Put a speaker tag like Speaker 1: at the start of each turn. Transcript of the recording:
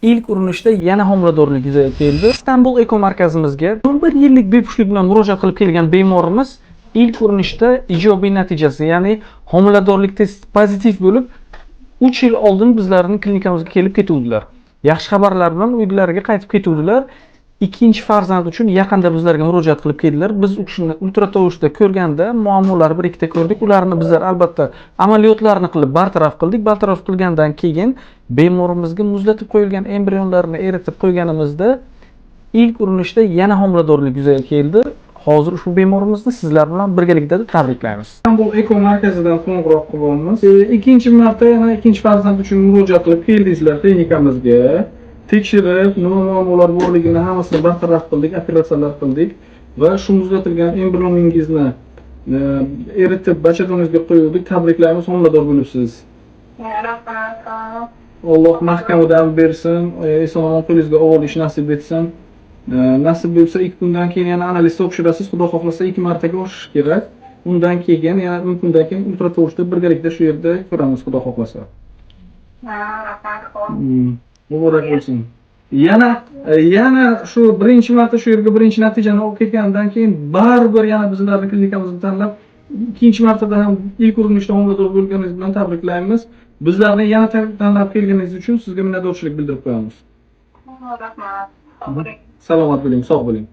Speaker 1: ilk urinishda yana homiladorlik yuzaga keldi. Istanbul Eko markazimizga 11 yillik bepushtlik bilan murojaat qilib kelgan bemorimiz ilk urinishda ijobiy natijasi, ya'ni homiladorlik testi pozitiv bo'lib, 3 yil oldin bizlarning klinikamizga kelib ketuvdilar. Yaxshi xabarlar bilan uylariga qaytib ketuvdilar. Ikkinchi farzand uchun yaqinda bizlarga murojaat qilib keldilar. Biz u kishini ultratovushda ko'rganda muammolar bir ikkita ko'rdik. Ularni bizlar albatta amaliyotlarni qilib bartaraf qildik. Bartaraf qilgandan keyin bemorimizga muzlatib qo'yilgan embrionlarni eritib qo'yganimizda ilk urinishda yana homiladorlik yuzaga keldi. Hozir ushbu bemorimizni sizlar bilan birgalikda tabriklaymiz. Istanbul Eko markazidan qo'ng'iroq qilyapmiz. Ikkinchi marta yana ikkinchi farzand uchun murojaat qilib keldingizlar klinikamizga. Tekshirib, nima muammolar borligini hammasini bartaraf qildik, operatsiyalar qildik va shu muzlatilgan embrioningizni eritib bachadoningizga qo'ydik. Tabriklaymiz, homilador bo'libsiz.
Speaker 2: Rahmat.
Speaker 1: Alloh mahkamadan bersin, eson-omon qo'lingizga olish nasib etsin. Nasib bo'lsa 2 kundan keyin yana analiz topshirasiz. Xudo xohlasa 2 martaga oshish kerak. Undan keyin yana 10 kundan keyin ultratovushda birgalikda shu yerda ko'ramiz, xudo xohlasa. Muborak bo'lsin. Yana shu birinchi marta shu yerga birinchi natijani olib ketgandan keyin baribir yana bizlarning klinikamizni tanlab, ikkinchi martada ham ilk urinishda homilador bo'lganingiz bilan tabriklaymiz. Bizlarni yana tanlab kelganingiz uchun sizga minnatdorchilik bildirib qo'yamiz.
Speaker 2: Rahmat.
Speaker 1: Salomat bo'ling, sog' bo'ling.